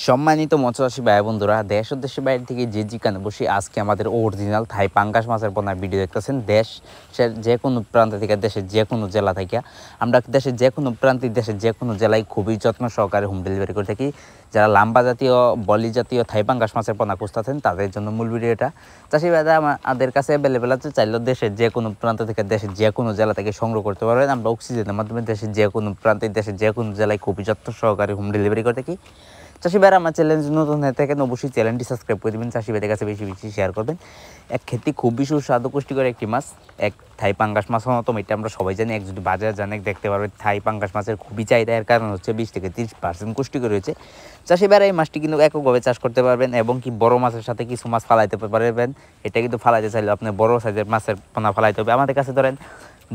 সম্মানিত মৎস্যচাষী ভাই বন্ধুরা, দেশ ও দেশের বাইরে থেকে যে যেখানে বসে আজকে আমাদের অরিজিনাল থাই পাঙ্গাস মাছের পোনার ভিডিও দেখতেছেন। দেশের যে কোনো প্রান্ত থেকে, দেশের যে কোনো জেলা থেকে আমরা দেশের যে কোনো প্রান্তিক, দেশের যে কোনো জেলায় খুবই যত্ন সহকারে হোম ডেলিভারি করে থাকি। যারা লাম্বা জাতীয়, বলি জাতীয় থাই পাঙ্গাস মাছের পোনা খুঁজতেছেন তাদের জন্য মূল ভিডিওটা। চাষি ভাইরা আমাদের কাছে অ্যাভেলেবেল আছে, চাইলেও দেশের যে কোনো প্রান্ত থেকে, দেশের যে কোনো জেলা থেকে সংগ্রহ করতে পারবেন। আমরা অক্সিজেনের মাধ্যমে দেশের যে কোনো প্রান্তে, দেশের যে কোনো জেলায় খুবই যত্ন সহকারে হোম ডেলিভারি করে থাকি। চাষি ভাইরা আমার চ্যালেঞ্জ নতুন হয়ে থাকেন, অবশ্যই চ্যানেলটি সাবস্ক্রাইব করে দেবেন, চাষি ভাইদের কাছে বেশি বেশি শেয়ার করবেন। এক খেতে খুবই সুস্বাদু পুষ্টিকর একটি মাছ, এক থাই পাঙ্গাস মাছ মতো। এটা আমরা সবাই জানি, এক যদি বাজার জানে দেখতে পারবেন থাই পাঙ্গাস মাছের খুবই চাহিদা। এর কারণ হচ্ছে 20 থেকে 30% পুষ্টিকর রয়েছে। চাষি ভাইরা এই মাছটি কিন্তু এককভাবে চাষ করতে পারবেন এবং কি বড় মাছের সাথে কিছু মাছ ফালাইতে পারবেন। এটা কিন্তু ফালাইতে চাইলে আপনি বড় সাইজের মাছের পোনা ফালাইতে হবে। আমাদের কাছে ধরেন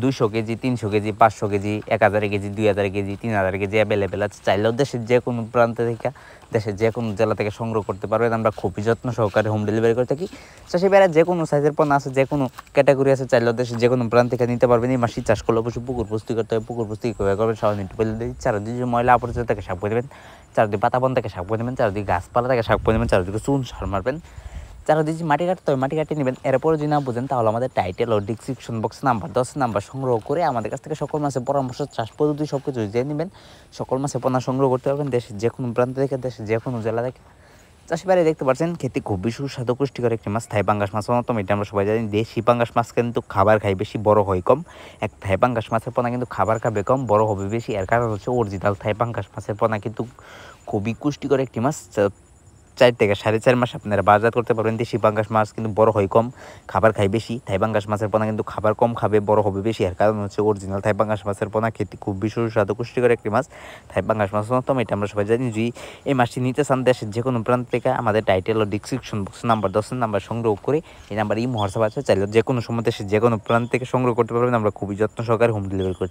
200 KG, 300 KG, 500 KG, 1000 KG, 2000 KG, 3000 KG available আছে। চাইলেও দেশের যে কোনো প্রান্ত থেকে, দেশের যে কোনো জেলা থেকে সংগ্রহ করতে পারবেন। আমরা খুবই যত্ন সহকারে হোম ডেলিভারি করে থাকি। চাষি ভাইরা যে কোনো সাইজের পণ্য আছে, যে কোনো ক্যাটাগরি আছে, চাইলেও দেশের যে কোনো প্রান্ত থেকে নিতে পারবেন। এই মাছটি চাষ করলে অবশ্যই পুকুর প্রস্তুতি করতে হবে। পুকুর প্রস্তুতি কীভাবে করবেন সাধারণত একটু বলে দিই। চারদিকে ময়লা আবর্জনা থেকে সাফ করে দেবেন, চারদিকে পাতাবন থেকে সাফ করে দেবেন, চারদিকে গাছপালা থেকে সাফ করে দেবেন, চারদিকে চুন সার মারবেন। চারদিকে মাটি কাটতে হবে, মাটি কাটিয়ে নেবেন। এরপরে যদি না বুঝেন তাহলে আমাদের টাইটেল ও ডিসক্রিপশন বক্স নাম্বার 10 নাম্বার সংগ্রহ করে আমাদের কাছ থেকে সকল মাছের পরামর্শ, চাষ পদ্ধতি সব কিছু জেনে নেবেন। সকল মাছের পোনা সংগ্রহ করতে পারবেন দেশের যে কোনো প্রান্ত থেকে, দেশের যে কোনো জেলা থেকে। চাষি ভাইরা দেখতে পাচ্ছেন খেতে খুবই সুস্বাদু পুষ্টিকর একটি মাছ, থাই পাঙ্গাস মাছ মতো। এটা আমরা সবাই জানি। দেশি পাঙ্গাস মাছ কিন্তু খাবার খায় বেশি, বড় হয় কম। এক থাই পাঙ্গাস মাছের পোনা কিন্তু খাবার খাবে কম, বড় হবে বেশি। এর কারণ হচ্ছে অরিজিনাল থাই পাঙ্গাস মাছের পোনা কিন্তু খুবই পুষ্টিকর একটি মাছ। 4 থেকে 4.5 মাস আপনারা বাজার করতে পারবেন। দেশি পাঙ্গাস মাছ কিন্তু বড় হয় কম, খাবার খায় বেশি। থাই পাঙ্গাস মাছের পোনা কিন্তু খাবার কম খাবে, বড় হবে বেশি। এর কারণ হচ্ছে অরিজিনাল থাই পাঙ্গাস মাছের পোনা খেতে খুব সুস্বাদু পুষ্টিকর একটি মাছ, থাই পাঙ্গাস মাছ মতো। এটা আমরা সবাই জানি। যদি এই মাছটি নিতে চান দেশের যে কোনো প্রান্ত থেকে, আমাদের টাইটেল ও ডিসক্রিপশন বক্স নাম্বার 10 নাম্বার সংগ্রহ করে এই নাম্বার ইমো হোয়াটসঅ্যাপ আছে, চাইলে যে কোনো সময় দেশের যে কোনো প্রান্ত থেকে সংগ্রহ করতে পারবেন। আমরা খুবই যত্ন সহকারে হোম ডেলিভারি করি।